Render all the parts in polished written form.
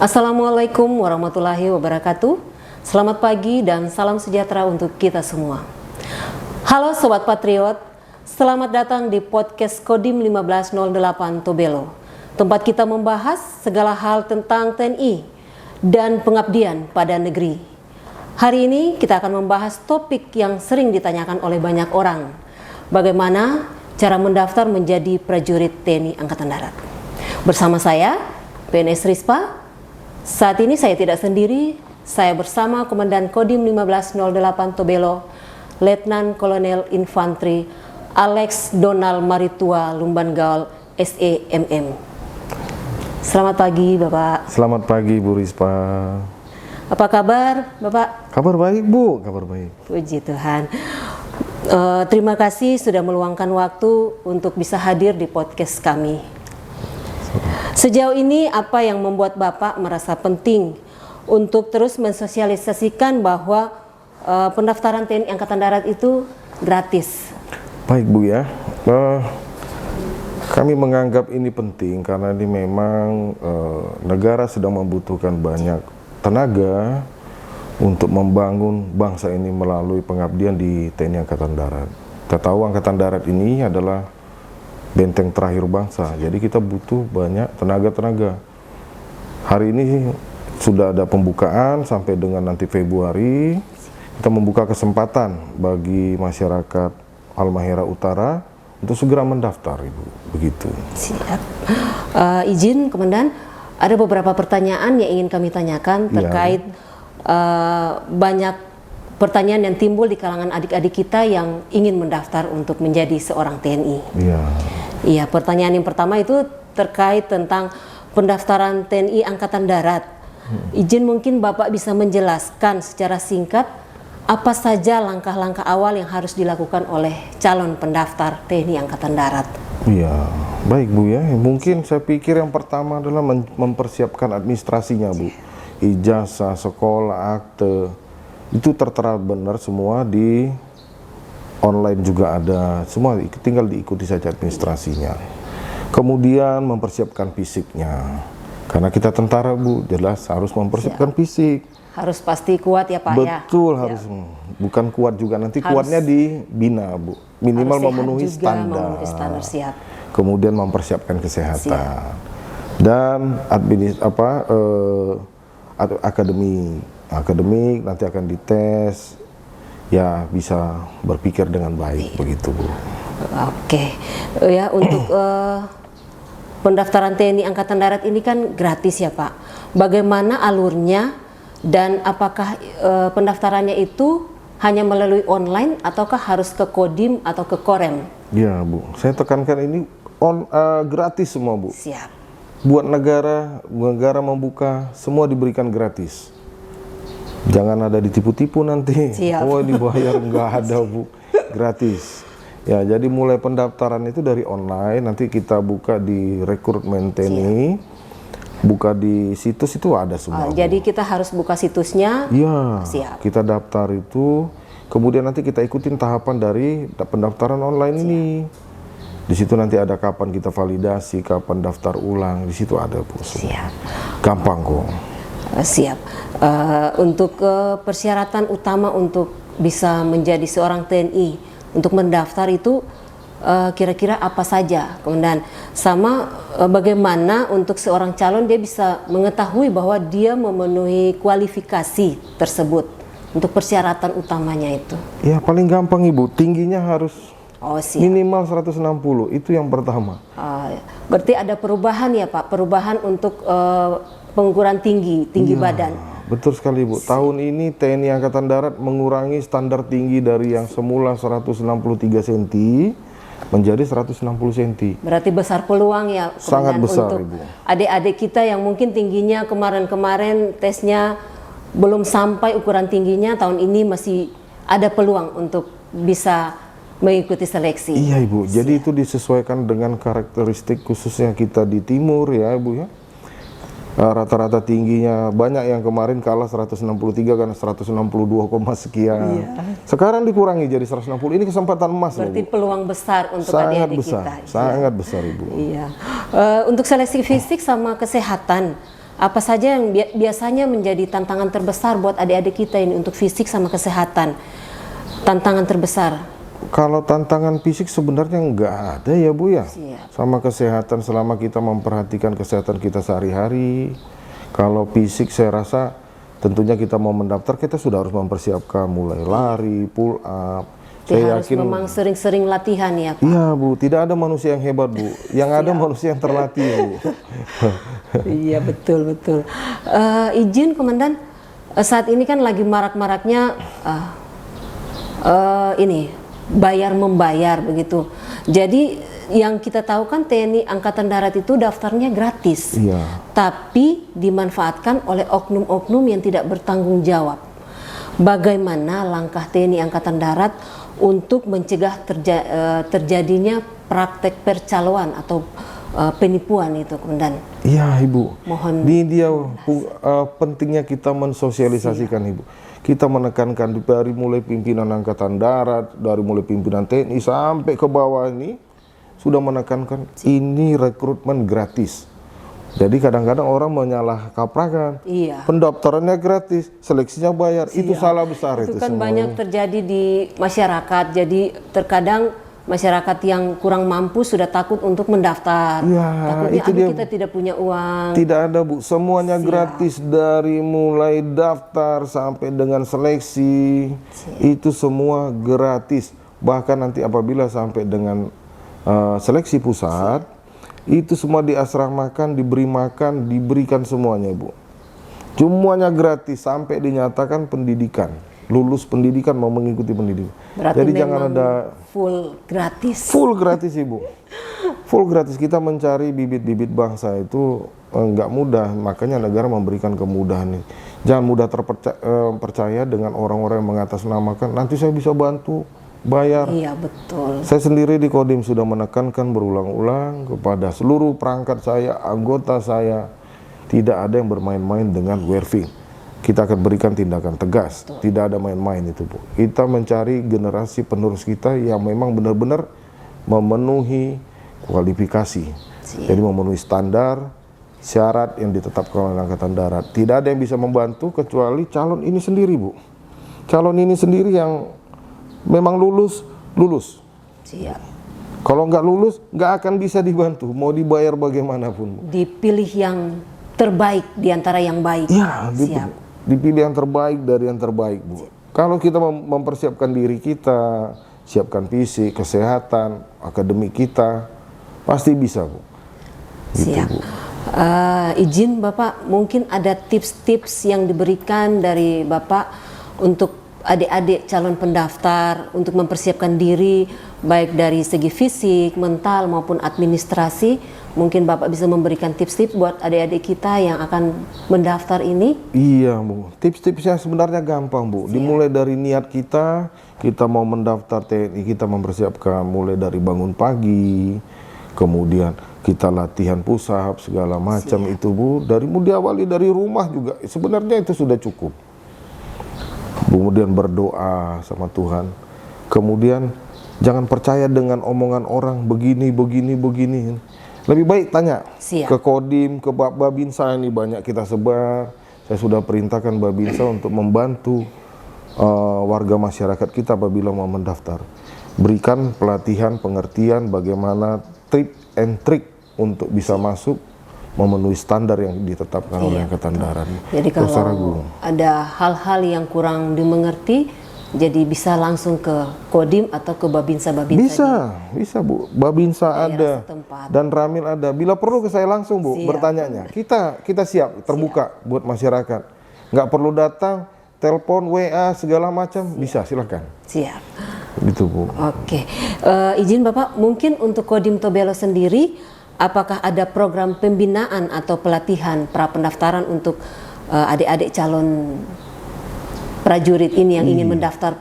Assalamualaikum warahmatullahi wabarakatuh. Selamat pagi dan salam sejahtera untuk kita semua. Halo Sobat Patriot, selamat datang di podcast Kodim 1508 Tobelo, tempat kita membahas segala hal tentang TNI dan pengabdian pada negeri. Hari ini kita akan membahas topik yang sering ditanyakan oleh banyak orang. Bagaimana cara mendaftar menjadi prajurit TNI Angkatan Darat? Bersama saya, PNS Rispa. Saat ini saya tidak sendiri, saya bersama Komandan Kodim 1508 Tobelo, Letnan Kolonel Infantri Alex Donald Maritua Lumban Gaul SEMM. Selamat pagi Bapak. Selamat pagi Bu Rispa. Apa kabar Bapak? Kabar baik Bu, kabar baik. Puji Tuhan. Terima kasih sudah meluangkan waktu untuk bisa hadir di podcast kami. Sejauh ini apa yang membuat Bapak merasa penting untuk terus mensosialisasikan bahwa pendaftaran TNI Angkatan Darat itu gratis? Baik Bu ya, kami menganggap ini penting karena ini memang negara sedang membutuhkan banyak tenaga untuk membangun bangsa ini melalui pengabdian di TNI Angkatan Darat. Kita tahu Angkatan Darat ini adalah benteng terakhir bangsa, jadi kita butuh banyak tenaga-tenaga. Hari ini sudah ada pembukaan sampai dengan nanti Februari, kita membuka kesempatan bagi masyarakat Halmahera Utara untuk segera mendaftar, Ibu. Begitu. Siap. Izin Komandan, ada beberapa pertanyaan yang ingin kami tanyakan terkait banyak pertanyaan yang timbul di kalangan adik-adik kita yang ingin mendaftar untuk menjadi seorang TNI. Iya, pertanyaan yang pertama itu terkait tentang pendaftaran TNI Angkatan Darat. Izin mungkin Bapak bisa menjelaskan secara singkat apa saja langkah-langkah awal yang harus dilakukan oleh calon pendaftar TNI Angkatan Darat. Iya, baik Bu ya. Mungkin saya pikir yang pertama adalah mempersiapkan administrasinya Bu. Ijazah, sekolah, akte, itu tertera benar semua di online juga ada, semua tinggal diikuti saja administrasinya. Kemudian mempersiapkan fisiknya, karena kita tentara Bu, jelas harus mempersiapkan fisik. Harus pasti kuat ya Pak. Betul, harus bukan kuat juga, nanti kuatnya dibina Bu, minimal memenuhi standar. Siap. Kemudian mempersiapkan kesehatan dan akademik nanti akan dites. Ya bisa berpikir dengan baik, begitu Bu. Oke, ya untuk pendaftaran TNI Angkatan Darat ini kan gratis ya Pak. Bagaimana alurnya dan apakah pendaftarannya itu hanya melalui online ataukah harus ke Kodim atau ke Korem? Ya Bu, saya tekankan ini gratis semua Bu. Siap. Buat negara membuka semua diberikan gratis. Jangan ada ditipu-tipu nanti. Oh dibayar, nggak ada Bu, gratis. Ya jadi mulai pendaftaran itu dari online, nanti kita buka di rekrutmen TNI, buka di situs itu ada semua. Jadi kita harus buka situsnya. Iya. Kita daftar itu, kemudian nanti kita ikutin tahapan dari pendaftaran online ini. Di situ nanti ada kapan kita validasi, kapan daftar ulang, di situ ada Bu. Siap. Gampang kok. Siap. Untuk persyaratan utama untuk bisa menjadi seorang TNI untuk mendaftar itu kira-kira apa saja, Komandan? Sama bagaimana untuk seorang calon dia bisa mengetahui bahwa dia memenuhi kualifikasi tersebut untuk persyaratan utamanya itu? Ya paling gampang Ibu, tingginya harus minimal 160, itu yang pertama. Berarti ada perubahan ya Pak, perubahan untuk pengukuran tinggi badan. Betul sekali Bu. Tahun ini TNI Angkatan Darat mengurangi standar tinggi dari yang semula 163 cm menjadi 160 cm. Berarti besar peluang ya sangat besar untuk Ibu. Adik-adik kita yang mungkin tingginya kemarin tesnya belum sampai ukuran tingginya, tahun ini masih ada peluang untuk bisa mengikuti seleksi. Iya Ibu. Jadi itu disesuaikan dengan karakteristik khususnya kita di timur ya Ibu ya. Rata-rata tingginya banyak yang kemarin kalah 163 karena 162, sekian. Sekarang dikurangi jadi 160. Ini kesempatan emas. Berarti peluang besar untuk adik-adik kita. Sangat besar Ibu. Iya. Untuk seleksi fisik sama kesehatan Apa saja yang biasanya menjadi tantangan terbesar buat adik-adik kita ini untuk fisik sama kesehatan? Tantangan terbesar. Kalau tantangan fisik sebenarnya nggak ada ya Bu ya. Siap. Sama kesehatan selama kita memperhatikan kesehatan kita sehari-hari. Kalau fisik saya rasa tentunya kita mau mendaftar kita sudah harus mempersiapkan mulai lari, pull up. Saya harus yakin memang sering-sering latihan ya Pak. iya Bu, tidak ada manusia yang hebat Bu. Yang ada manusia yang terlatih Bu. Iya betul. Izin Komandan, saat ini kan lagi marak-maraknya ini bayar membayar begitu. Jadi yang kita tahu kan TNI Angkatan Darat itu daftarnya gratis, Iya. tapi dimanfaatkan oleh oknum-oknum yang tidak bertanggung jawab. Bagaimana langkah TNI Angkatan Darat untuk mencegah terjadinya praktek percaloan atau penipuan itu, Komandan? Iya Ibu. Mohon. Ini dia pentingnya kita mensosialisasikan Ibu. Kita menekankan dari mulai pimpinan Angkatan Darat, dari mulai pimpinan TNI sampai ke bawah ini sudah menekankan ini rekrutmen gratis. Jadi kadang-kadang orang menyalah kaprakan. Iya. Pendaftarannya gratis, seleksinya bayar. Itu salah besar Itu itu kan semua. banyak terjadi di masyarakat. Jadi terkadang masyarakat yang kurang mampu sudah takut untuk mendaftar. Iya, Takutnya itu dia. kita tidak punya uang. Tidak ada Bu, semuanya gratis dari mulai daftar sampai dengan seleksi. Itu semua gratis. Bahkan nanti apabila sampai dengan seleksi pusat, itu semua diasramakan, diberi makan, diberikan semuanya Bu. Semuanya gratis sampai dinyatakan pendidikan. Lulus pendidikan mau mengikuti pendidikan. Berarti Jadi memang jangan ada full gratis. full gratis Ibu. Full gratis. Kita mencari bibit-bibit bangsa itu nggak mudah, makanya negara memberikan kemudahan ini. Jangan mudah percaya dengan orang-orang yang mengatasnamakan nanti saya bisa bantu bayar. Iya betul. Saya sendiri di Kodim sudah menekankan berulang-ulang kepada seluruh perangkat saya, anggota saya, tidak ada yang bermain-main dengan werving. Kita akan berikan tindakan tegas. Tidak ada main-main itu Bu. Kita mencari generasi penerus kita yang memang benar-benar memenuhi kualifikasi. Jadi memenuhi standar, syarat yang ditetapkan oleh Angkatan Darat. Tidak ada yang bisa membantu kecuali calon ini sendiri Bu. Calon ini sendiri yang memang lulus. Siap. Kalau nggak lulus, nggak akan bisa dibantu. Mau dibayar bagaimanapun Bu. Dipilih yang terbaik di antara yang baik. Ya, Siap. dipilih yang terbaik dari yang terbaik Bu. Kalau kita mempersiapkan diri kita, siapkan fisik, kesehatan, akademik kita, pasti bisa Bu. Gitu, Siap. Bu. Izin Bapak, mungkin ada tips-tips yang diberikan dari Bapak untuk adik-adik calon pendaftar untuk mempersiapkan diri baik dari segi fisik, mental maupun administrasi. Mungkin Bapak bisa memberikan tips-tips buat adik-adik kita yang akan mendaftar ini. Iya Bu, tips-tipsnya sebenarnya gampang Bu. Dimulai dari niat kita mau mendaftar TNI, kita mempersiapkan mulai dari bangun pagi, kemudian kita latihan push up segala macam itu Bu. Diawali dari rumah juga, sebenarnya itu sudah cukup. Kemudian berdoa sama Tuhan. Kemudian jangan percaya dengan omongan orang begini. Lebih baik tanya ke Kodim, ke Babinsa, ini banyak kita sebar. Saya sudah perintahkan Babinsa untuk membantu warga masyarakat kita apabila mau mendaftar. Berikan pelatihan, pengertian bagaimana tip and trick untuk bisa masuk memenuhi standar yang ditetapkan oleh Angkatan Darat. Jadi kalau ada hal-hal yang kurang dimengerti, jadi bisa langsung ke Kodim atau ke Babinsa. Bisa Bu. Babinsa ada dan Ramil ada. Bila perlu ke saya langsung Bu bertanyanya. Kita siap terbuka buat masyarakat. Nggak perlu datang, telepon, WA segala macam bisa silakan. Siap. Gitu Bu. Oke. Izin Bapak, mungkin untuk Kodim Tobelo sendiri, apakah ada program pembinaan atau pelatihan pra pendaftaran untuk adik-adik calon prajurit ini yang ingin mendaftar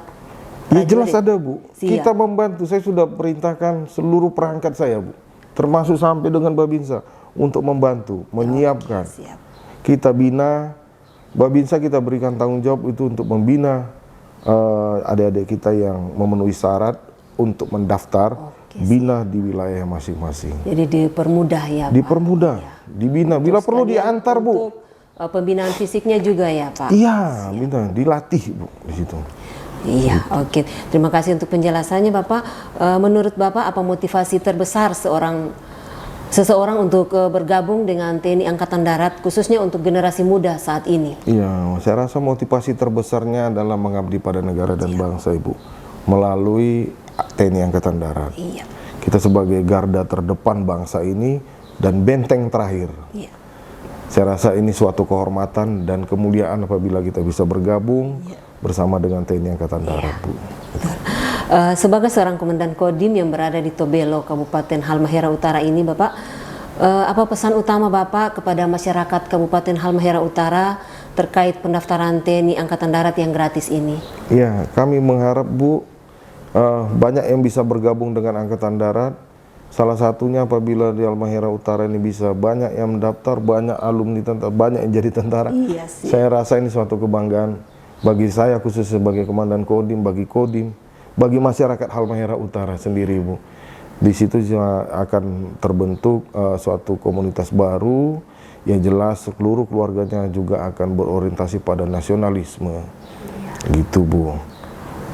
prajurit? Ya jelas ada Bu. Kita membantu. Saya sudah perintahkan seluruh perangkat saya Bu, termasuk sampai dengan Babinsa untuk membantu, menyiapkan. Kita bina, Babinsa kita berikan tanggung jawab itu untuk membina adik-adik kita yang memenuhi syarat untuk mendaftar. Bina di wilayah masing-masing. Jadi dipermudah ya Pak? Dipermudah, dibina. Bila perlu diantar Bu. pembinaan fisiknya juga ya Pak? Iya, dilatih Bu di situ. Iya, oke. Terima kasih untuk penjelasannya Bapak. Menurut Bapak apa motivasi terbesar seseorang untuk bergabung dengan TNI Angkatan Darat, khususnya untuk generasi muda saat ini? Iya, saya rasa motivasi terbesarnya adalah mengabdi pada negara dan bangsa Ibu, melalui TNI Angkatan Darat. Iya. Kita sebagai garda terdepan bangsa ini dan benteng terakhir. Iya. Saya rasa ini suatu kehormatan dan kemuliaan apabila kita bisa bergabung bersama dengan TNI Angkatan Darat, Bu. Sebagai seorang komandan Kodim yang berada di Tobelo, Kabupaten Halmahera Utara ini, Bapak, apa pesan utama Bapak kepada masyarakat Kabupaten Halmahera Utara terkait pendaftaran TNI Angkatan Darat yang gratis ini? Iya, kami mengharap Bu, banyak yang bisa bergabung dengan Angkatan Darat. Salah satunya apabila di Halmahera Utara ini bisa banyak yang mendaftar, banyak alumni tentara, banyak yang jadi tentara. Iya sih. Saya rasa ini suatu kebanggaan bagi saya khusus sebagai komandan Kodim, bagi Kodim, bagi masyarakat Halmahera Utara sendiri Bu. Di situ akan terbentuk suatu komunitas baru yang jelas seluruh keluarganya juga akan berorientasi pada nasionalisme. Gitu Bu.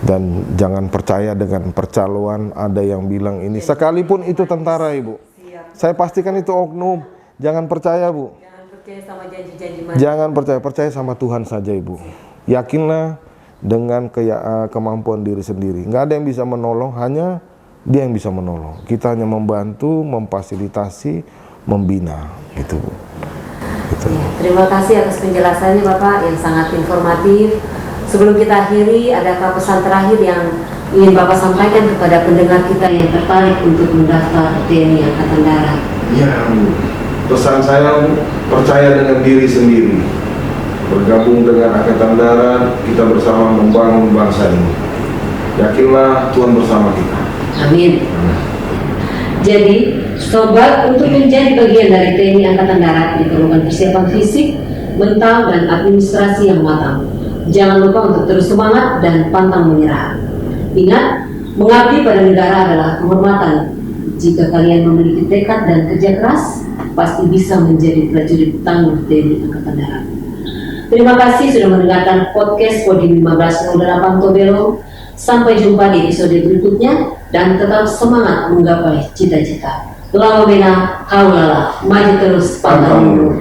Dan jangan percaya dengan percaloan, ada yang bilang ini, sekalipun itu tentara Ibu. Saya pastikan itu oknum, jangan percaya Bu. Jangan percaya sama janji-janji. Jangan percaya sama Tuhan saja Ibu. Yakinlah dengan kemampuan diri sendiri. Nggak ada yang bisa menolong, hanya Dia yang bisa menolong. Kita hanya membantu, memfasilitasi, membina, gitu Bu. Gitu. Terima kasih atas penjelasannya Bapak yang sangat informatif. Sebelum kita akhiri, adakah pesan terakhir yang ingin Bapak sampaikan kepada pendengar kita yang tertarik untuk mendaftar TNI Angkatan Darat? Ya Bu, pesan saya Bu, percaya dengan diri sendiri. Bergabung dengan Angkatan Darat, kita bersama membangun bangsa ini. Yakinlah Tuhan bersama kita. Amin. Jadi, sobat, untuk menjadi bagian dari TNI Angkatan Darat diperlukan persiapan fisik, mental, dan administrasi yang matang. Jangan lupa untuk terus semangat dan pantang menyerah. Ingat, mengabdi pada negara adalah kehormatan. Jika kalian memiliki tekad dan kerja keras, pasti bisa menjadi prajurit tangguh TNI Angkatan Darat. Terima kasih sudah mendengarkan podcast Kodim 1508 Tobelo. Sampai jumpa di episode berikutnya dan tetap semangat menggapai cita-cita. Lama bena, haulala, maju terus, pantang mundur.